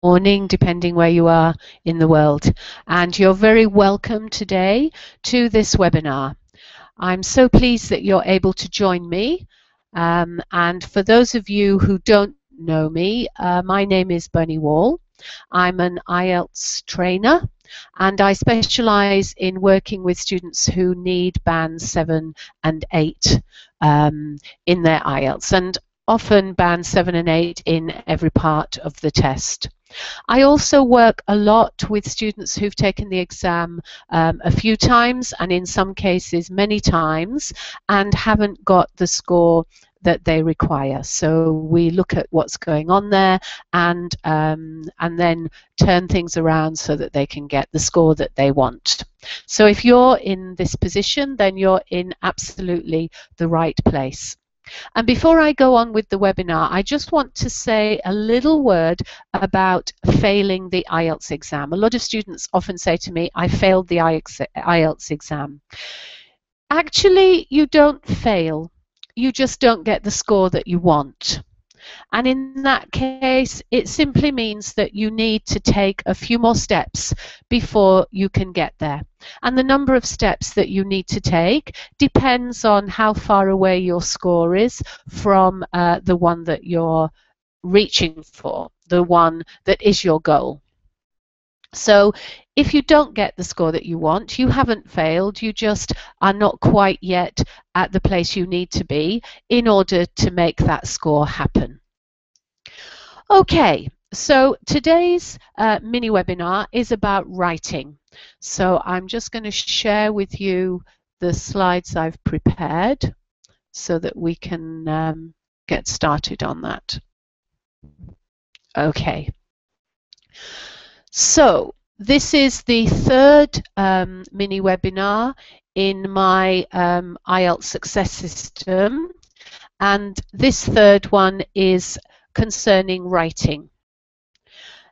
morning, depending where you are in the world. And you're very welcome today to this webinar. I'm so pleased that you're able to join me. And for those of you who don't know me, my name is Bunny Wall. I'm an IELTS trainer, and I specialize in working with students who need bands 7 and 8 in their IELTS, and often bands 7 and 8 in every part of the test. I also work a lot with students who've taken the exam a few times, and in some cases many times, and haven't got the score that they require. So we look at what's going on there and then turn things around so that they can get the score that they want. So if you're in this position, then you're in absolutely the right place. And before I go on with the webinar, I just want to say a little word about failing the IELTS exam. A lot of students often say to me, I failed the IELTS exam. Actually, you don't fail. You just don't get the score that you want. And in that case, it simply means that you need to take a few more steps before you can get there. And the number of steps that you need to take depends on how far away your score is from the one that you're reaching for, the one that is your goal. So if you don't get the score that you want, you haven't failed, you just are not quite yet at the place you need to be in order to make that score happen. Okay, so today's mini webinar is about writing. So I'm just going to share with you the slides I've prepared so that we can get started on that. Okay. So this is the third mini webinar in my IELTS success system, and this third one is concerning writing.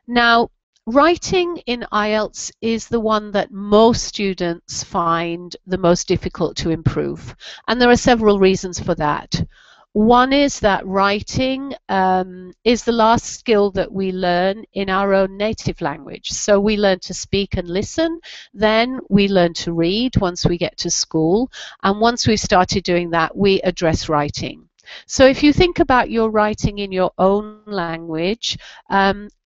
Now, writing in IELTS is the one that most students find the most difficult to improve, and there are several reasons for that. One is that writing is the last skill that we learn in our own native language. So we learn to speak and listen, then we learn to read once we get to school, and once we've started doing that, we address writing. So if you think about your writing in your own language,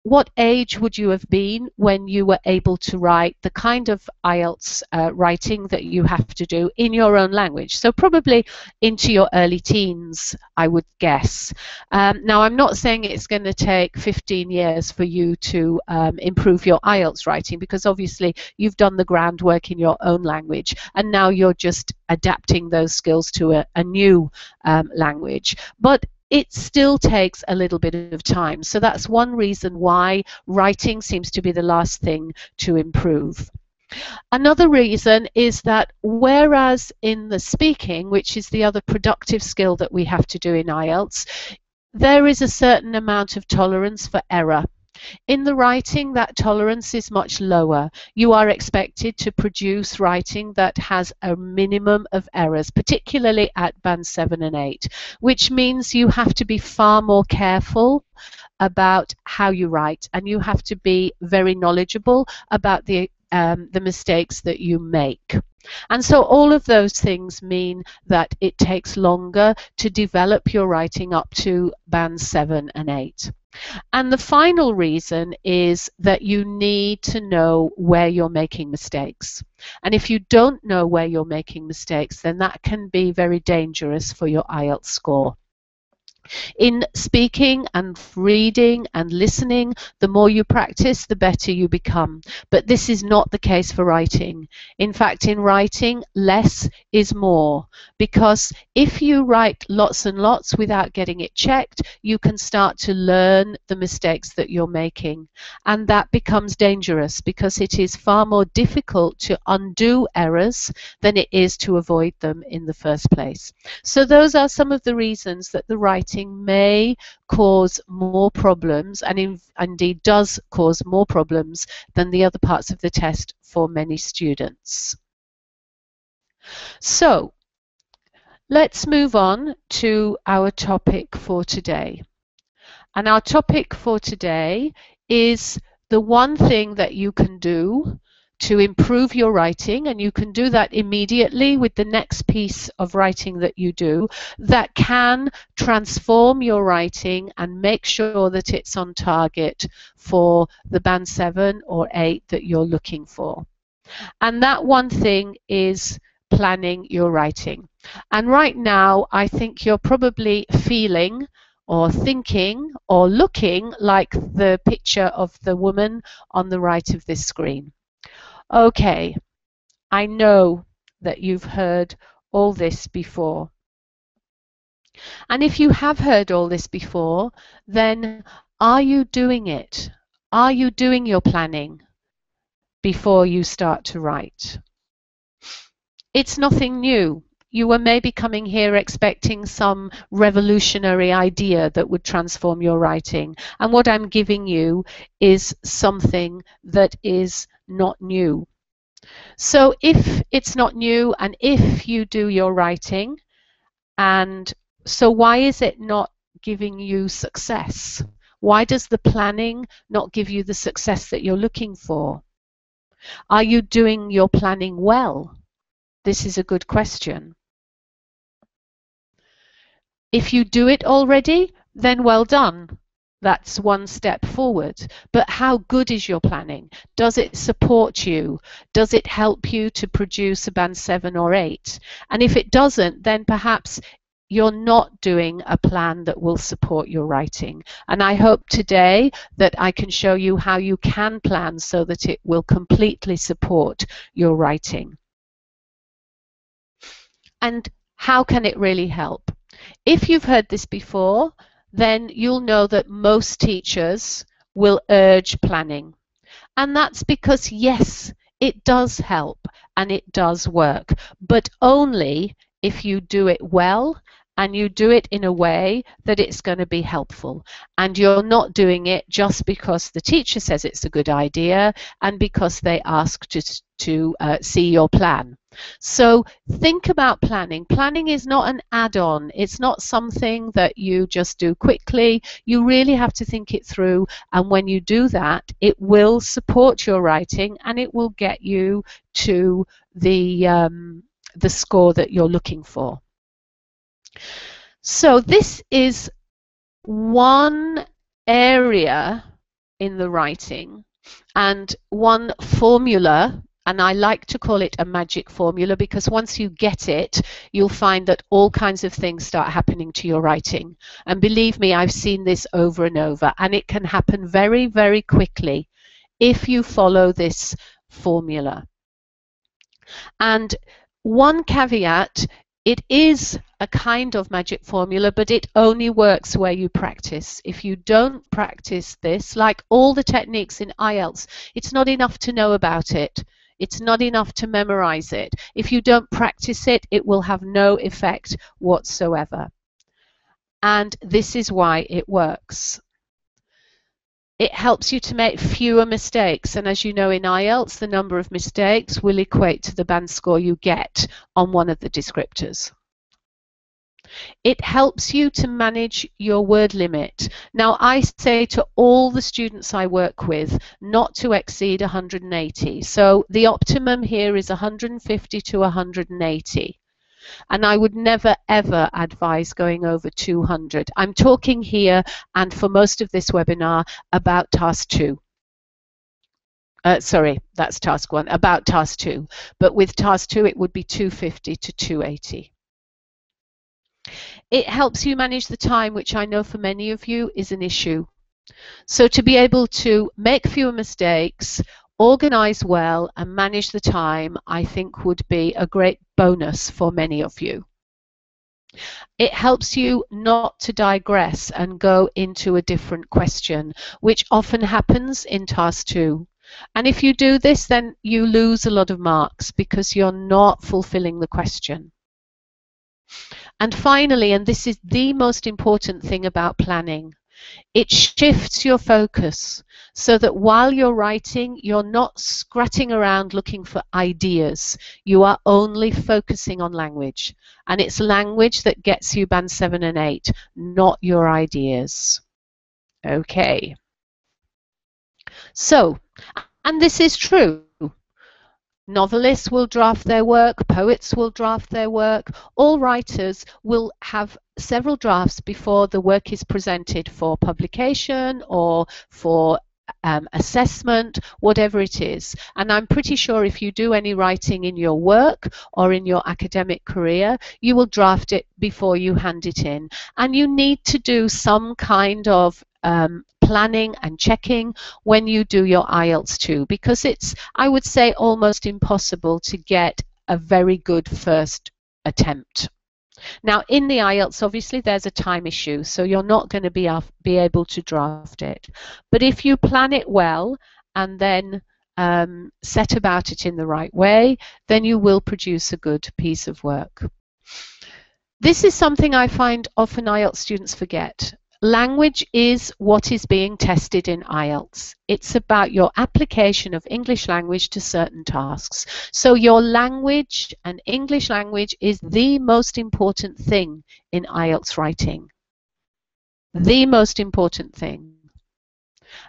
what age would you have been when you were able to write the kind of IELTS writing that you have to do in your own language? So probably into your early teens, I would guess. Now, I'm not saying it's going to take 15 years for you to improve your IELTS writing, because obviously you've done the groundwork in your own language, and now you're just adapting those skills to a new language. But it still takes a little bit of time. So that's one reason why writing seems to be the last thing to improve. Another reason is that whereas in the speaking, which is the other productive skill that we have to do in IELTS, there is a certain amount of tolerance for error. In the writing, that tolerance is much lower. You are expected to produce writing that has a minimum of errors, particularly at band 7 and 8, which means you have to be far more careful about how you write, and you have to be very knowledgeable about the mistakes that you make. And so all of those things mean that it takes longer to develop your writing up to band 7 and 8. And the final reason is that you need to know where you're making mistakes. And if you don't know where you're making mistakes, then that can be very dangerous for your IELTS score. In speaking and reading and listening, the more you practice, the better you become. But this is not the case for writing. In fact, in writing, less is more. Because if you write lots and lots without getting it checked, you can start to learn the mistakes that you're making. And that becomes dangerous, because it is far more difficult to undo errors than it is to avoid them in the first place. So those are some of the reasons that the writing may cause more problems, and indeed does cause more problems than the other parts of the test for many students. So let's move on to our topic for today. And our topic for today is the one thing that you can do to improve your writing, and you can do that immediately with the next piece of writing that you do, that can transform your writing and make sure that it's on target for the band 7 or 8 that you're looking for. And that one thing is planning your writing. And right now, I think you're probably feeling or thinking or looking like the picture of the woman on the right of this screen. Okay, I know that you've heard all this before. And if you have heard all this before, then are you doing it? Are you doing your planning before you start to write? It's nothing new. You were maybe coming here expecting some revolutionary idea that would transform your writing. And what I'm giving you is something that is not new. So if it's not new and if you do your writing, and so why is it not giving you success? Why does the planning not give you the success that you're looking for? Are you doing your planning well? This is a good question. If you do it already, then well done. That's one step forward. But how good is your planning? Does it support you? Does it help you to produce a band 7 or 8? And if it doesn't, then perhaps you're not doing a plan that will support your writing. And I hope today that I can show you how you can plan so that it will completely support your writing. And how can it really help? If you've heard this before, then you'll know that most teachers will urge planning. And that's because, yes, it does help and it does work, but only if you do it well and you do it in a way that it's going to be helpful. And you're not doing it just because the teacher says it's a good idea and because they ask to see your plan. So think about planning. Planning is not an add-on. It's not something that you just do quickly. You really have to think it through, and when you do that, it will support your writing and it will get you to the score that you're looking for. So this is one area in the writing and one formula, and I like to call it a magic formula because once you get it, you'll find that all kinds of things start happening to your writing. And believe me, I've seen this over and over, and it can happen very, very quickly if you follow this formula. And one caveat, it is a kind of magic formula, but it only works where you practice. If you don't practice this, like all the techniques in IELTS, it's not enough to know about it. It's not enough to memorize it. If you don't practice it, it will have no effect whatsoever. And this is why it works. It helps you to make fewer mistakes, and as you know in IELTS, the number of mistakes will equate to the band score you get on one of the descriptors. It helps you to manage your word limit. Now, I say to all the students I work with not to exceed 180. So the optimum here is 150 to 180. And I would never ever advise going over 200. I'm talking here and for most of this webinar about task 2. Sorry, that's task 1, about task 2. But with task 2 it would be 250 to 280. It helps you manage the time, which I know for many of you is an issue. So to be able to make fewer mistakes, organize well and manage the time, I think would be a great bonus for many of you. It helps you not to digress and go into a different question, which often happens in task 2. And if you do this, then you lose a lot of marks because you're not fulfilling the question. And finally, and this is the most important thing about planning, it shifts your focus so that while you're writing, you're not scratching around looking for ideas. You are only focusing on language. And it's language that gets you band 7 and 8, not your ideas. Okay. So, and this is true. Novelists will draft their work, poets will draft their work, all writers will have several drafts before the work is presented for publication or for assessment, whatever it is. And I'm pretty sure if you do any writing in your work or in your academic career, you will draft it before you hand it in. And you need to do some kind of planning and checking when you do your IELTS too, because it's, I would say, almost impossible to get a very good first attempt. Now, in the IELTS, obviously, there's a time issue, so you're not going to be able to draft it. But if you plan it well and then set about it in the right way, then you will produce a good piece of work. This is something I find often IELTS students forget. Language is what is being tested in IELTS. It's about your application of English language to certain tasks. So your language and English language is the most important thing in IELTS writing. The most important thing.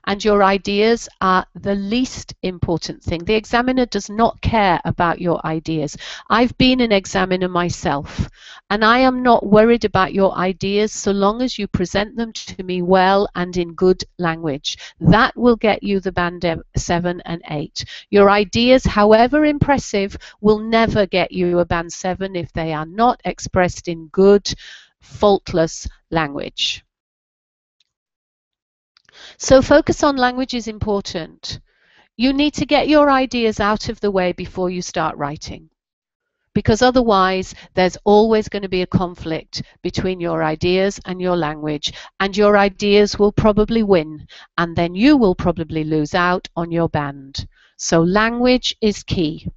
And your ideas are the least important thing. The examiner does not care about your ideas. I've been an examiner myself, and I am not worried about your ideas so long as you present them to me well and in good language. That will get you the band 7 and 8. Your ideas, however impressive, will never get you a band 7 if they are not expressed in good, faultless language. So focus on language is important. You need to get your ideas out of the way before you start writing, because otherwise there's always going to be a conflict between your ideas and your language, and your ideas will probably win, and then you will probably lose out on your band. So language is key.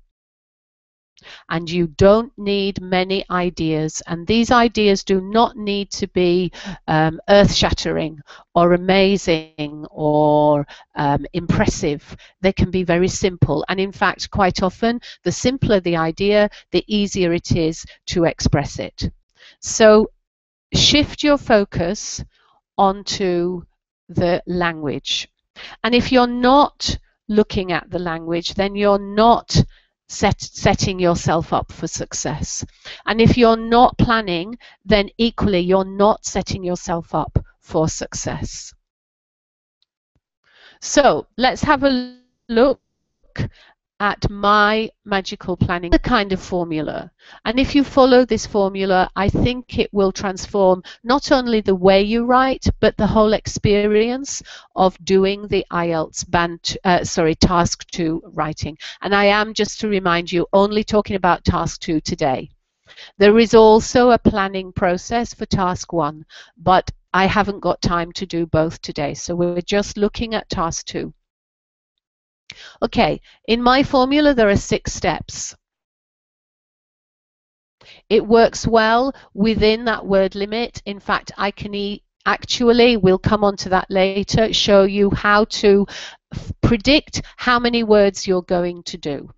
And you don't need many ideas, and these ideas do not need to be earth-shattering or amazing or impressive. They can be very simple, and in fact quite often the simpler the idea, the easier it is to express it. So shift your focus onto the language, and if you're not looking at the language, then you're not setting yourself up for success. And if you're not planning, then equally you're not setting yourself up for success. So let's have a look at my magical planning, the kind of formula. And if you follow this formula, I think it will transform not only the way you write, but the whole experience of doing the IELTS task 2 writing. And I am, just to remind you, only talking about task 2 today. There is also a planning process for task 1, but I haven't got time to do both today. So we're just looking at task 2. Okay, in my formula there are 6 steps. It works well within that word limit. In fact, I can actually, we'll come on to that later, show you how to predict how many words you're going to do.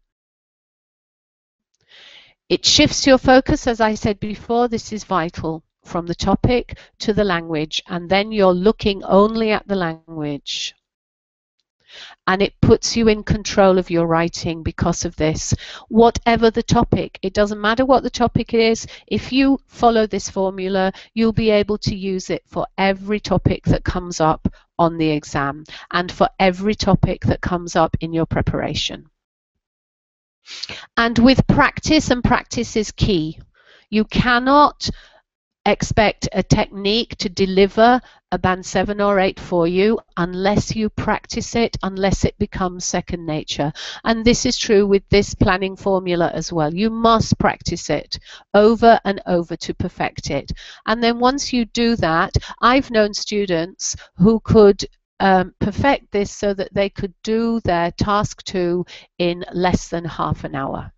It shifts your focus, as I said before. This is vital, from the topic to the language, and then you're looking only at the language. And it puts you in control of your writing because of this. Whatever the topic, it doesn't matter what the topic is, if you follow this formula, you'll be able to use it for every topic that comes up on the exam and for every topic that comes up in your preparation. And with practice, and practice is key, you cannot expect a technique to deliver a band 7 or 8 for you unless you practice it, unless it becomes second nature. And this is true with this planning formula as well. You must practice it over and over to perfect it. And then once you do that, I've known students who could perfect this so that they could do their task 2 in less than half an hour.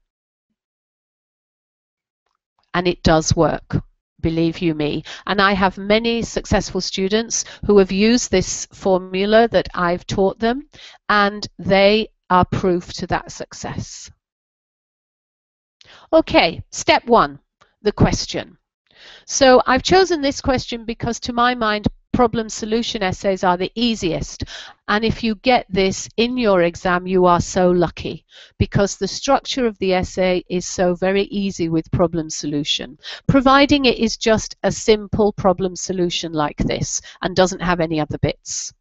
And it does work, believe you me. And I have many successful students who have used this formula that I've taught them, and they are proof to that success. Okay, step 1, the question. So I've chosen this question because, to my mind, problem solution essays are the easiest. And if you get this in your exam, you are so lucky, because the structure of the essay is so very easy with problem solution, providing it is just a simple problem solution like this and doesn't have any other bits.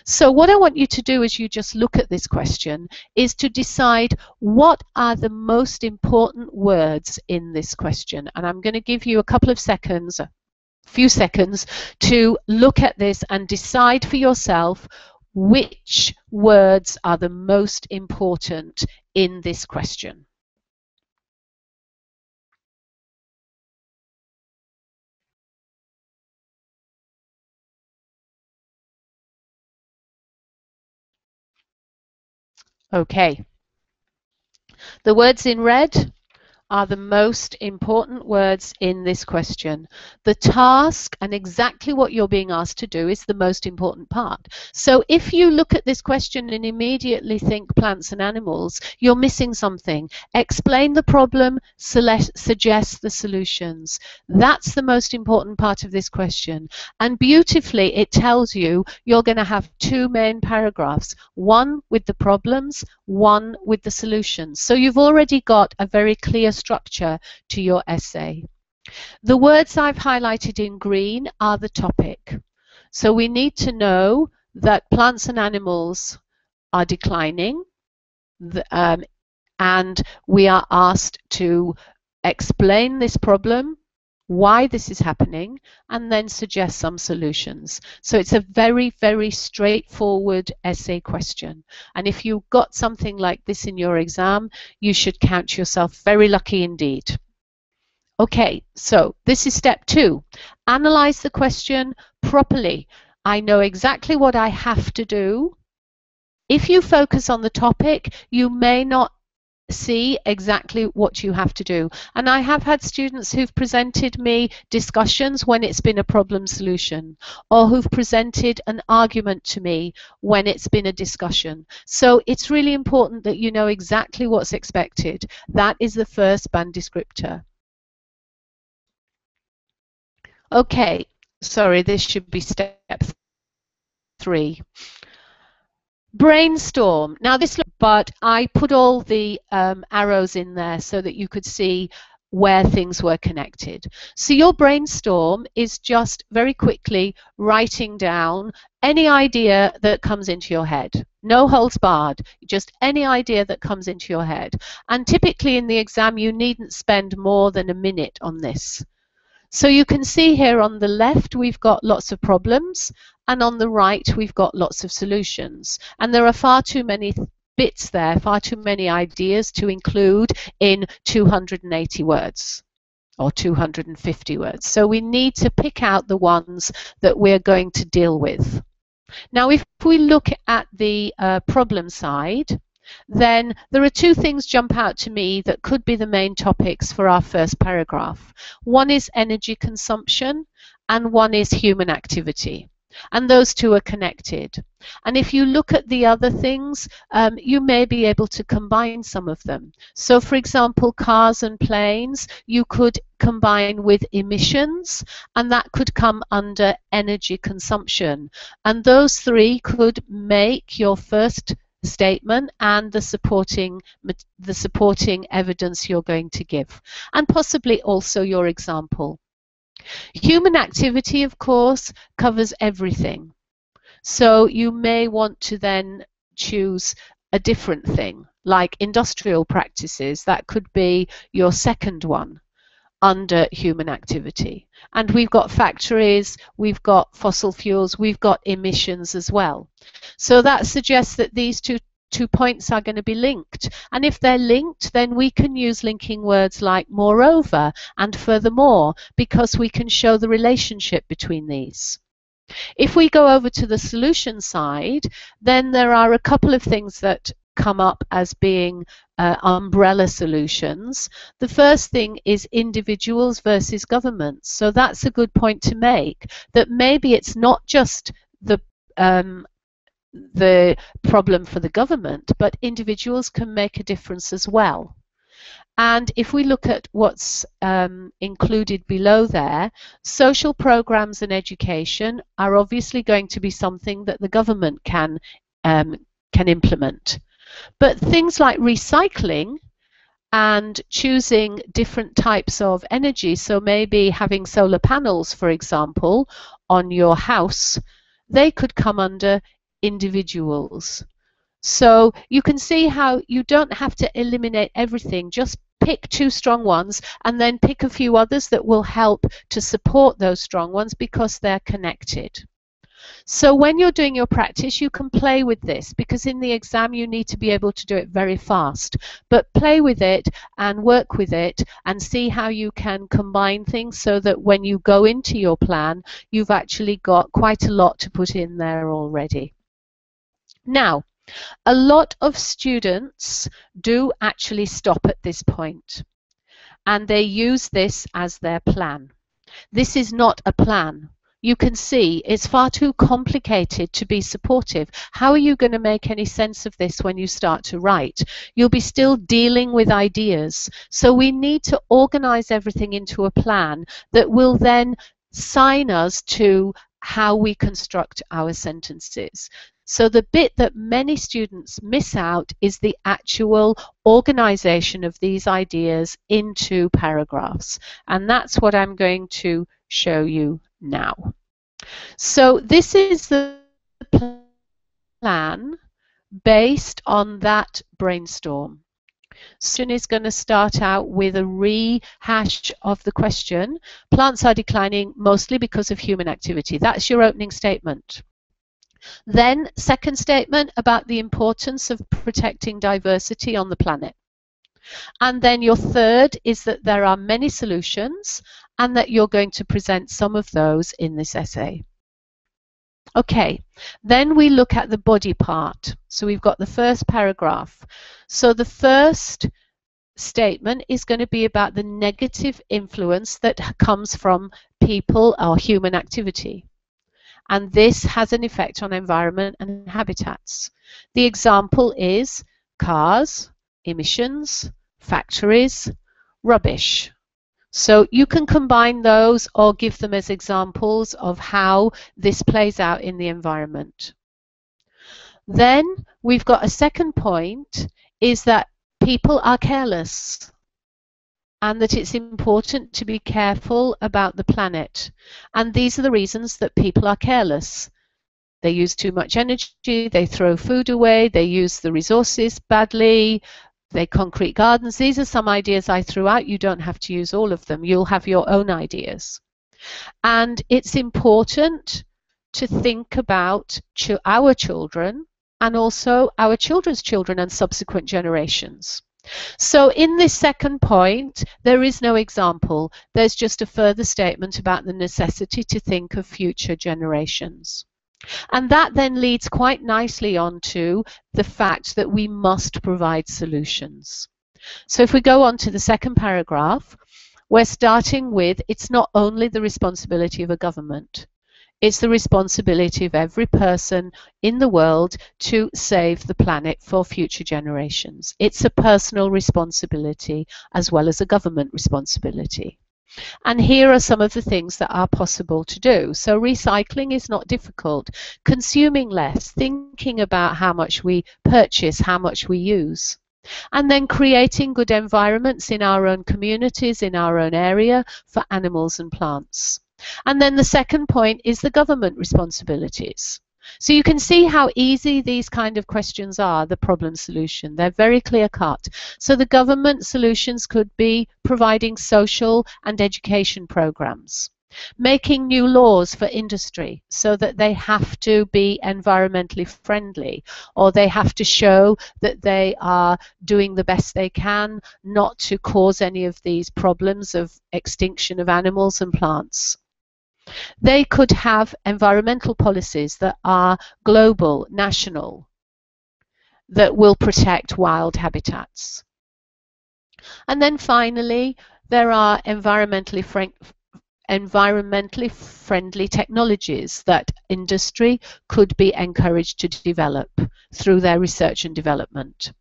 So what I want you to do as you just look at this question is to decide what are the most important words in this question. And I'm going to give you a couple of seconds, a few seconds, to look at this and decide for yourself which words are the most important in this question. Okay. The words in red are the most important words in this question. The task and exactly what you're being asked to do is the most important part. So if you look at this question and immediately think plants and animals, you're missing something. Explain the problem, suggest the solutions. That's the most important part of this question. And beautifully, it tells you you're going to have two main paragraphs, one with the problems, one with the solutions. So you've already got a very clear structure to your essay. The words I've highlighted in green are the topic. So we need to know that plants and animals are declining, and we are asked to explain this problem, why this is happening, and then suggest some solutions. So it's a very, very straightforward essay question. And if you got something like this in your exam, you should count yourself very lucky indeed. Okay, so this is step 2. Analyze the question properly. I know exactly what I have to do. If you focus on the topic, you may not see exactly what you have to do. And I have had students who've presented me discussions when it's been a problem solution, or who've presented an argument to me when it's been a discussion. So it's really important that you know exactly what's expected. That is the first band descriptor. Okay, sorry, this should be step 3. Brainstorm. Now this, but I put all the arrows in there so that you could see where things were connected. So your brainstorm is just very quickly writing down any idea that comes into your head. No holds barred, just any idea that comes into your head. And typically in the exam you needn't spend more than a minute on this. So you can see here on the left we've got lots of problems, and on the right we've got lots of solutions. And there are far too many bits there, far too many ideas to include in 280 words or 250 words. So we need to pick out the ones that we're going to deal with. Now if we look at the problem side, then there are two things jump out to me that could be the main topics for our first paragraph. One is energy consumption and one is human activity. And those two are connected. And if you look at the other things, you may be able to combine some of them. So for example, cars and planes, you could combine with emissions, and that could come under energy consumption. And those three could make your first statement and the supporting evidence you're going to give, and possibly also your example. Human activity, of course, covers everything. So you may want to then choose a different thing, like industrial practices. That could be your second one under human activity. And we've got factories, we've got fossil fuels, we've got emissions as well. So that suggests that these two points are going to be linked. And if they're linked, then we can use linking words like moreover and furthermore, because we can show the relationship between these. If we go over to the solution side, then there are a couple of things that come up as being umbrella solutions. The first thing is individuals versus governments. So that's a good point to make, that maybe it's not just the problem for the government, but individuals can make a difference as well. And if we look at what's included below there, social programs and education are obviously going to be something that the government can implement. But things like recycling and choosing different types of energy, so maybe having solar panels, for example, on your house, they could come under individuals. So you can see how you don't have to eliminate everything, just pick two strong ones and then pick a few others that will help to support those strong ones because they're connected. So when you're doing your practice, you can play with this, because in the exam you need to be able to do it very fast. But play with it and work with it and see how you can combine things so that when you go into your plan, you've actually got quite a lot to put in there already. Now, a lot of students do actually stop at this point, and they use this as their plan. This is not a plan. You can see it's far too complicated to be supportive. How are you going to make any sense of this when you start to write? You'll be still dealing with ideas. So we need to organize everything into a plan that will then sign us to how we construct our sentences. So the bit that many students miss out is the actual organization of these ideas into paragraphs. And that's what I'm going to show you now. So this is the plan based on that brainstorm. Student is going to start out with a rehash of the question. Plants are declining mostly because of human activity. That's your opening statement. Then, second statement about the importance of protecting diversity on the planet. And then your third is that there are many solutions and that you're going to present some of those in this essay. Okay, then we look at the body part. So we've got the first paragraph. So the first statement is going to be about the negative influence that comes from people or human activity. And this has an effect on environment and habitats. The example is cars, emissions, factories, rubbish. So you can combine those or give them as examples of how this plays out in the environment. Then we've got a second point, is that people are careless and that it's important to be careful about the planet. And these are the reasons that people are careless. They use too much energy, they throw food away, they use the resources badly, they concrete gardens. These are some ideas I threw out. You don't have to use all of them. You'll have your own ideas. And it's important to think about our children and also our children's children and subsequent generations. So in this second point, there is no example. There's just a further statement about the necessity to think of future generations. And that then leads quite nicely on to the fact that we must provide solutions. So if we go on to the second paragraph, we're starting with, it's not only the responsibility of a government. It's the responsibility of every person in the world to save the planet for future generations. It's a personal responsibility as well as a government responsibility. And here are some of the things that are possible to do. So recycling is not difficult. Consuming less, thinking about how much we purchase, how much we use. And then creating good environments in our own communities, in our own area for animals and plants. And then the second point is the government responsibilities. So you can see how easy these kind of questions are, the problem solution. They're very clear cut. So the government solutions could be providing social and education programs, making new laws for industry so that they have to be environmentally friendly, or they have to show that they are doing the best they can not to cause any of these problems of extinction of animals and plants. They could have environmental policies that are global, national, that will protect wild habitats. And then finally, there are environmentally friendly technologies that industry could be encouraged to develop through their research and development.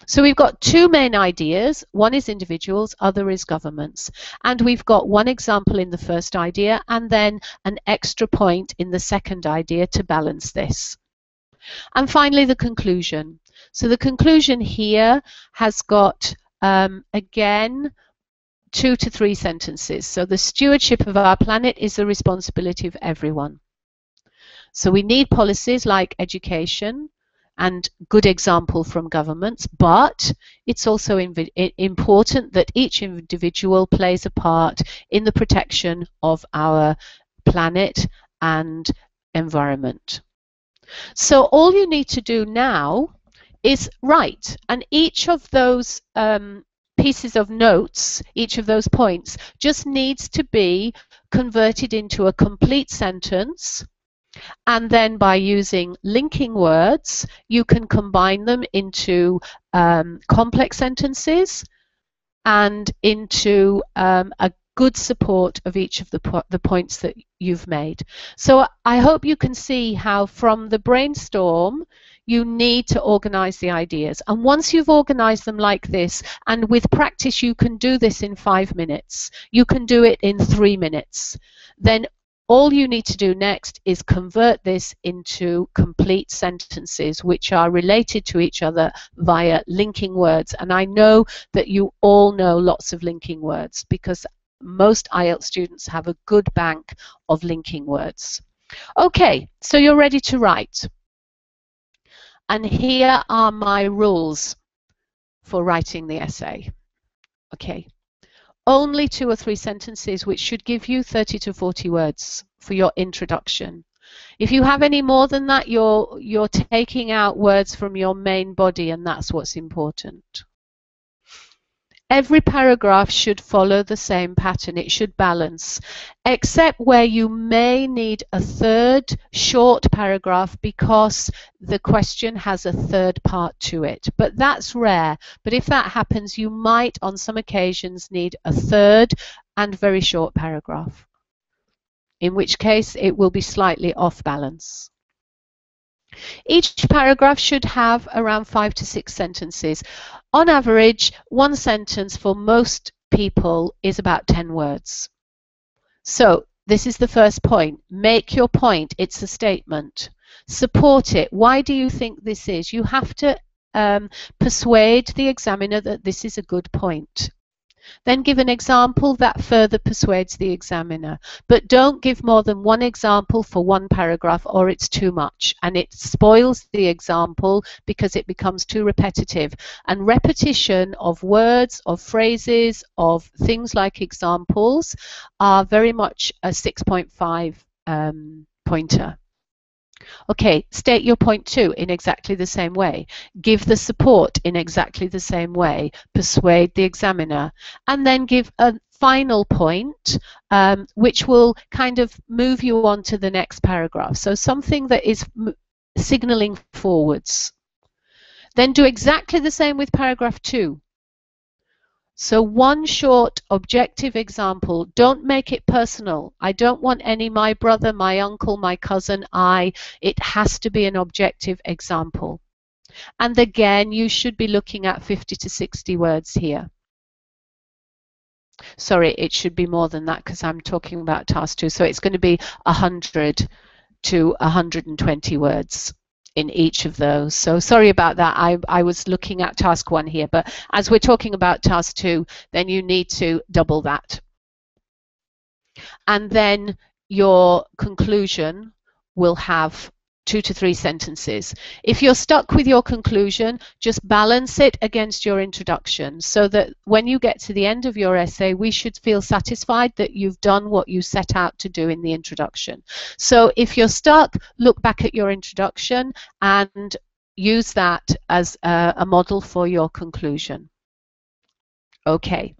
So we've got two main ideas. One is individuals, other is governments. And we've got one example in the first idea and then an extra point in the second idea to balance this. And finally, the conclusion. So the conclusion here has got, again, 2 to 3 sentences. So the stewardship of our planet is the responsibility of everyone. So we need policies like education and good example from governments, but it's also important that each individual plays a part in the protection of our planet and environment. So all you need to do now is write, and each of those pieces of notes, each of those points, just needs to be converted into a complete sentence. And then by using linking words, you can combine them into complex sentences and into a good support of each of the points that you've made. So I hope you can see how from the brainstorm you need to organize the ideas. And once you've organized them like this, and with practice you can do this in 5 minutes, you can do it in 3 minutes, then all you need to do next is convert this into complete sentences which are related to each other via linking words. And I know that you all know lots of linking words because most IELTS students have a good bank of linking words. Okay, so you're ready to write. And here are my rules for writing the essay. Okay. Only 2 or 3 sentences, which should give you 30 to 40 words for your introduction. If you have any more than that, you're taking out words from your main body, and that's what's important. Every paragraph should follow the same pattern. It should balance, except where you may need a third short paragraph because the question has a third part to it. But that's rare. But if that happens, you might, on some occasions, need a third and very short paragraph, in which case it will be slightly off balance. Each paragraph should have around 5 to 6 sentences. On average, 1 sentence for most people is about 10 words. So this is the first point. Make your point. It's a statement. Support it. Why do you think this is? You have to persuade the examiner that this is a good point. Then give an example that further persuades the examiner. But don't give more than 1 example for 1 paragraph or it's too much. And it spoils the example because it becomes too repetitive. And repetition of words, of phrases, of things like examples are very much a 6.5 pointer. Okay, state your point 2 in exactly the same way. Give the support in exactly the same way. Persuade the examiner. And then give a final point which will kind of move you on to the next paragraph. So something that is signaling forwards. Then do exactly the same with paragraph 2. So 1 short objective example. Don't make it personal. I don't want any my brother, my uncle, my cousin, I. It has to be an objective example. And again, you should be looking at 50 to 60 words here. Sorry, it should be more than that because I'm talking about task 2. So it's going to be 100 to 120 words in each of those. So sorry about that. I was looking at task 1 here, but as we're talking about task 2, then you need to double that. And then your conclusion will have 2 to 3 sentences. If you're stuck with your conclusion, just balance it against your introduction so that when you get to the end of your essay, we should feel satisfied that you've done what you set out to do in the introduction. So if you're stuck, look back at your introduction and use that as a model for your conclusion. Okay,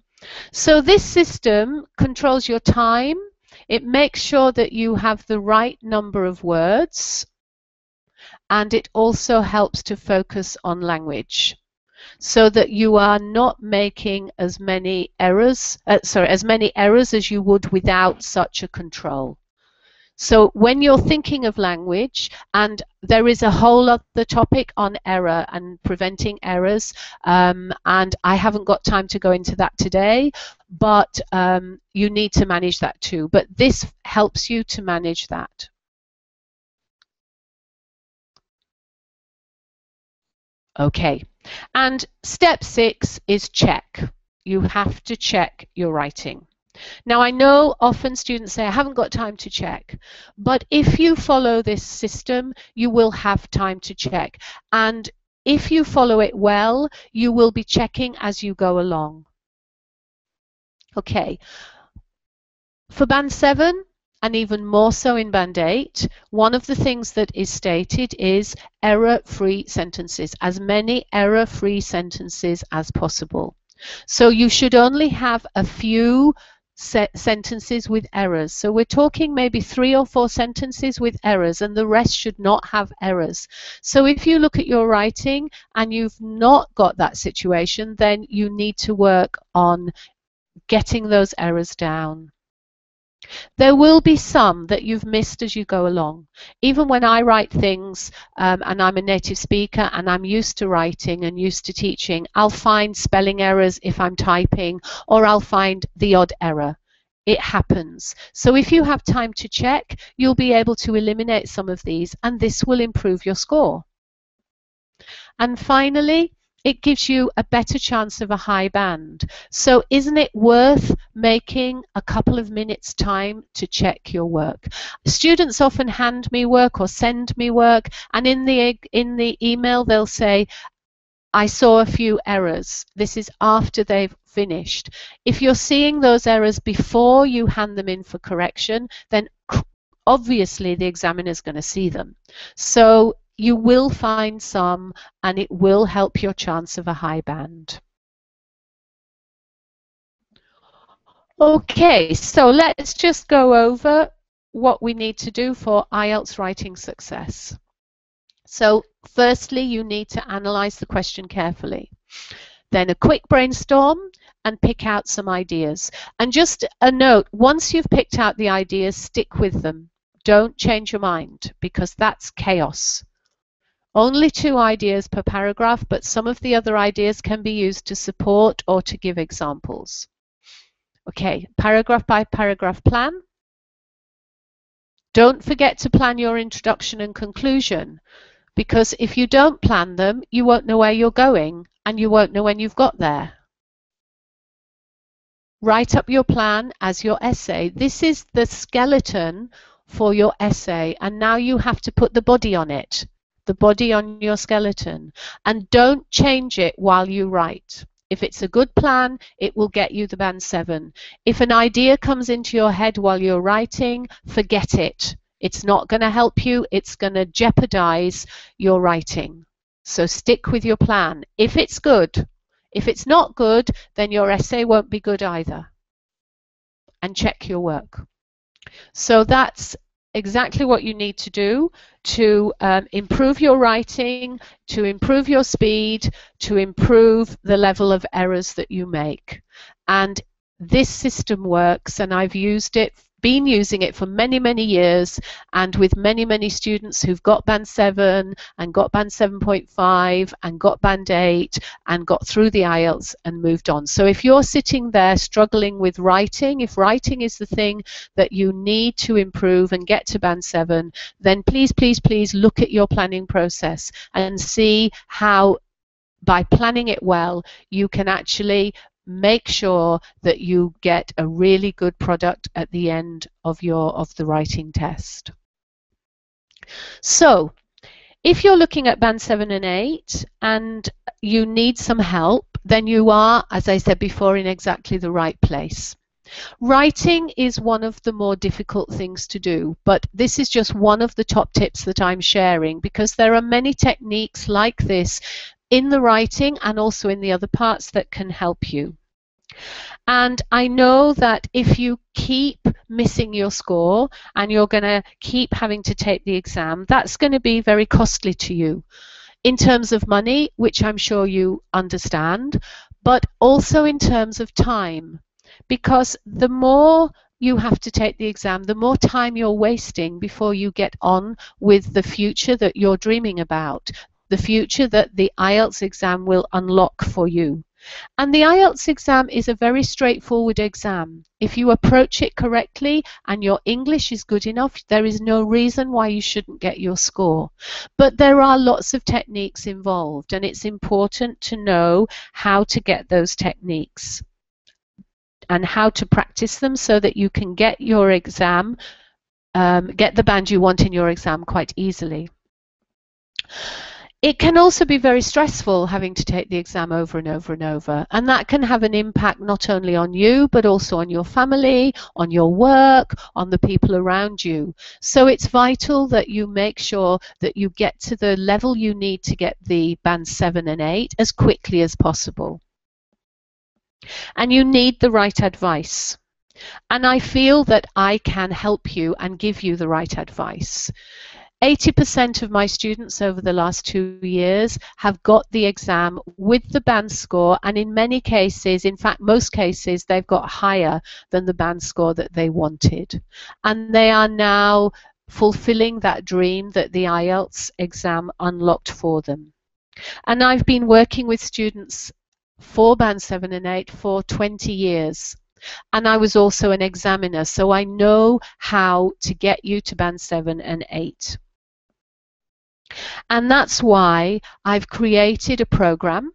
so this system controls your time. It makes sure that you have the right number of words. And it also helps to focus on language so that you are not making as many errors as you would without such a control. So when you're thinking of language, and there is a whole other topic on error and preventing errors, and I haven't got time to go into that today, but you need to manage that too. But this helps you to manage that. Okay, and step 6 is check. You have to check your writing. Now, I know often students say, I haven't got time to check, but if you follow this system, you will have time to check. And if you follow it well, you will be checking as you go along. Okay, for Band 7, and even more so in Band 8, one of the things that is stated is error-free sentences, as many error-free sentences as possible. So you should only have a few sentences with errors. So we're talking maybe 3 or 4 sentences with errors, and the rest should not have errors. So if you look at your writing and you've not got that situation, then you need to work on getting those errors down. There will be some that you've missed as you go along. Even when I write things, and I'm a native speaker and I'm used to writing and used to teaching, I'll find spelling errors if I'm typing, or I'll find the odd error. It happens. So if you have time to check, you'll be able to eliminate some of these, and this will improve your score. And finally, it gives you a better chance of a high band. So isn't it worth making a couple of minutes time to check your work? Students often hand me work or send me work, and in the email they'll say, I saw a few errors. This is after they've finished. If you're seeing those errors before you hand them in for correction, then obviously the examiner is going to see them. So you will find some, and it will help your chance of a high band. Okay, so let's just go over what we need to do for IELTS writing success. So firstly, you need to analyze the question carefully. Then a quick brainstorm and pick out some ideas. And just a note, once you've picked out the ideas, stick with them. Don't change your mind, because that's chaos. Only 2 ideas per paragraph, but some of the other ideas can be used to support or to give examples. Okay, paragraph by paragraph plan. Don't forget to plan your introduction and conclusion, because if you don't plan them, you won't know where you're going, and you won't know when you've got there. Write up your plan as your essay. This is the skeleton for your essay, and now you have to put the body on it. The body on your skeleton, and don't change it while you write. If it's a good plan, it will get you the band 7. If an idea comes into your head while you're writing, forget it. It's not going to help you. It's going to jeopardize your writing. So stick with your plan if it's good. If it's not good, then your essay won't be good either. And check your work. So that's exactly what you need to do to improve your writing, to improve your speed, to improve the level of errors that you make. And this system works, and I've been using it for many, many years, and with many, many students who've got band 7 and got band 7.5 and got band 8 and got through the IELTS and moved on. So if you're sitting there struggling with writing, if writing is the thing that you need to improve and get to band 7, then please, please, please look at your planning process and see how, by planning it well, you can actually make sure that you get a really good product at the end of the writing test. So if you're looking at band 7 and 8 and you need some help, then you are, as I said before, in exactly the right place. Writing is one of the more difficult things to do, but this is just one of the top tips that I'm sharing, because there are many techniques like this in the writing and also in the other parts that can help you. And I know that if you keep missing your score and you're going to keep having to take the exam, that's going to be very costly to you in terms of money, which I'm sure you understand, but also in terms of time, because the more you have to take the exam, the more time you're wasting before you get on with the future that you're dreaming about, the future that the IELTS exam will unlock for you. And the IELTS exam is a very straightforward exam. If you approach it correctly and your English is good enough, there is no reason why you shouldn't get your score. But there are lots of techniques involved, and it's important to know how to get those techniques and how to practice them so that you can get your exam, get the band you want in your exam quite easily. It can also be very stressful having to take the exam over and over and over, and that can have an impact not only on you but also on your family, on your work, on the people around you. So it's vital that you make sure that you get to the level you need to get the band 7 and 8 as quickly as possible. And you need the right advice. And I feel that I can help you and give you the right advice. 80% of my students over the last 2 years have got the exam with the band score, and in many cases, in fact most cases, they've got higher than the band score that they wanted. And they are now fulfilling that dream that the IELTS exam unlocked for them. And I've been working with students for band 7 and 8 for 20 years. And I was also an examiner, so I know how to get you to band 7 and 8. And that's why I've created a program,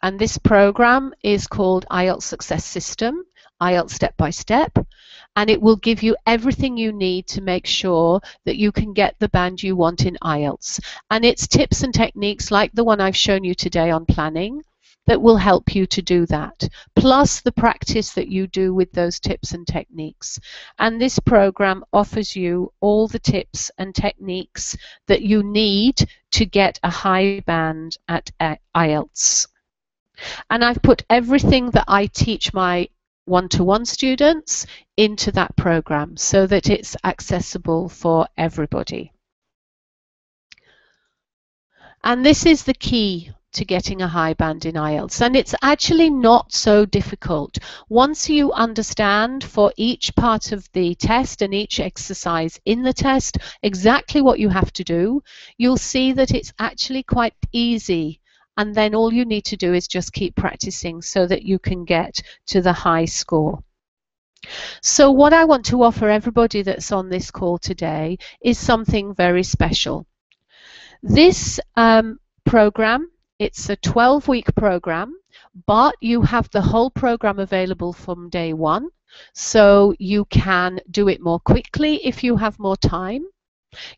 and this program is called IELTS Success System, IELTS Step by Step, and it will give you everything you need to make sure that you can get the band you want in IELTS. And it's tips and techniques like the one I've shown you today on planning that will help you to do that, plus the practice that you do with those tips and techniques. And this program offers you all the tips and techniques that you need to get a high band at IELTS. And I've put everything that I teach my one-to-one students into that program so that it's accessible for everybody. And this is the key to getting a high band in IELTS, and it's actually not so difficult. Once you understand for each part of the test and each exercise in the test exactly what you have to do, you'll see that it's actually quite easy, and then all you need to do is just keep practicing so that you can get to the high score. So what I want to offer everybody that's on this call today is something very special. This program, it's a 12-week program, but you have the whole program available from day one, so you can do it more quickly if you have more time.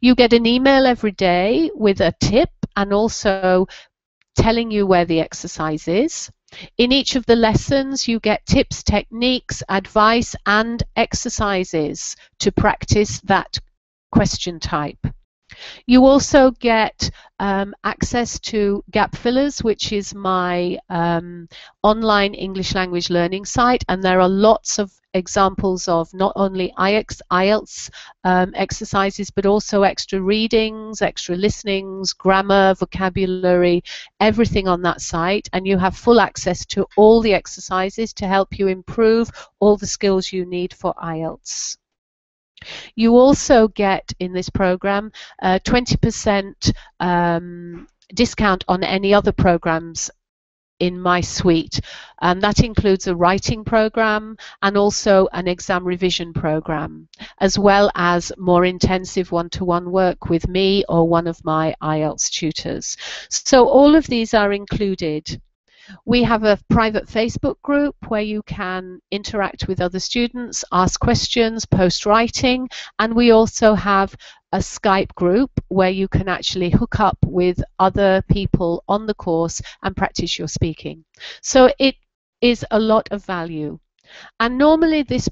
You get an email every day with a tip and also telling you where the exercise is. In each of the lessons, you get tips, techniques, advice, and exercises to practice that question type. You also get access to Gap Fillers, which is my online English language learning site, and there are lots of examples of not only IELTS exercises, but also extra readings, extra listenings, grammar, vocabulary, everything on that site, and you have full access to all the exercises to help you improve all the skills you need for IELTS. You also get in this program 20% discount on any other programs in my suite, and that includes a writing program and also an exam revision program, as well as more intensive one-to-one work with me or one of my IELTS tutors. So all of these are included. We have a private Facebook group where you can interact with other students, ask questions, post writing, and we also have a Skype group where you can actually hook up with other people on the course and practice your speaking. So it is a lot of value. And normally this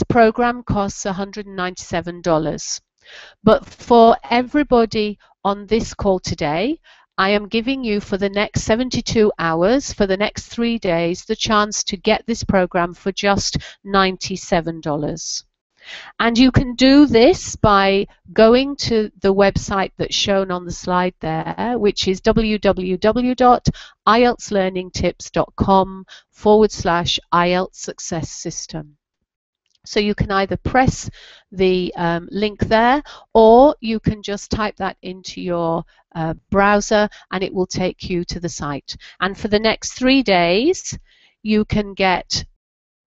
program costs $197. But for everybody on this call today, I am giving you for the next 72 hours, for the next 3 days, the chance to get this program for just $97. And you can do this by going to the website that's shown on the slide there, which is www.ieltslearningtips.com/IELTS Success System. So you can either press the link there, or you can just type that into your browser and it will take you to the site. And for the next 3 days, you can get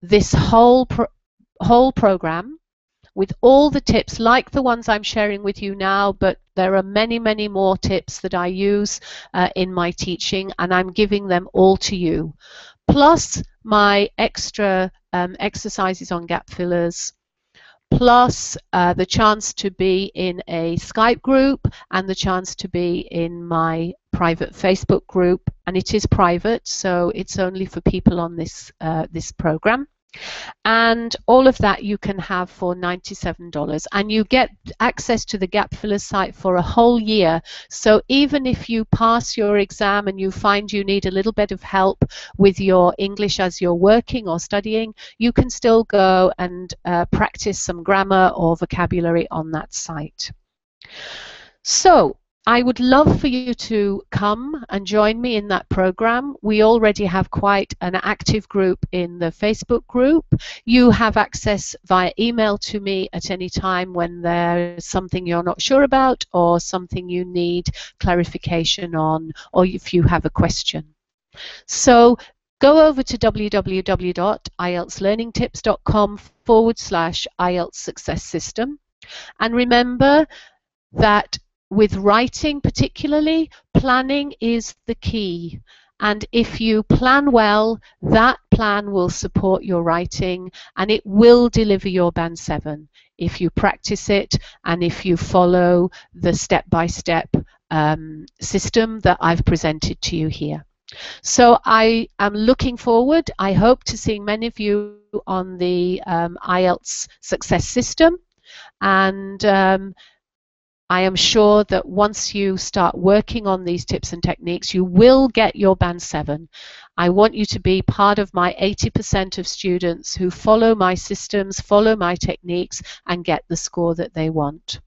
this whole program with all the tips like the ones I'm sharing with you now, but there are many, many more tips that I use in my teaching, and I'm giving them all to you. Plus my extra exercises on gap fillers, plus the chance to be in a Skype group and the chance to be in my private Facebook group, and it is private, so it's only for people on this this program. And all of that you can have for $97, and you get access to the gap filler site for a whole year. So even if you pass your exam and you find you need a little bit of help with your English as you're working or studying, you can still go and practice some grammar or vocabulary on that site. So I would love for you to come and join me in that program. We already have quite an active group in the Facebook group. You have access via email to me at any time when there's something you're not sure about or something you need clarification on, or if you have a question. So go over to www.ieltslearningtips.com/IELTS Success System, and remember that with writing particularly, planning is the key. And if you plan well, that plan will support your writing and it will deliver your Band 7 if you practice it and if you follow the step-by-step system that I've presented to you here. So I am looking forward, I hope, to seeing many of you on the IELTS Success System. And I am sure that once you start working on these tips and techniques, you will get your Band 7. I want you to be part of my 80% of students who follow my systems, follow my techniques, and get the score that they want.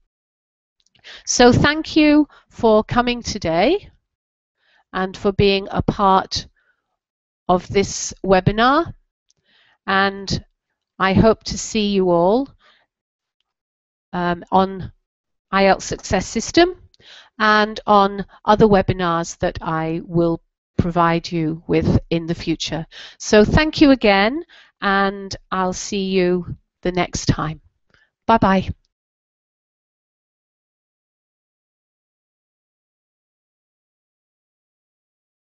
So thank you for coming today and for being a part of this webinar. And I hope to see you all on IELTS Success System and on other webinars that I will provide you with in the future. So thank you again, and I'll see you the next time. Bye-bye.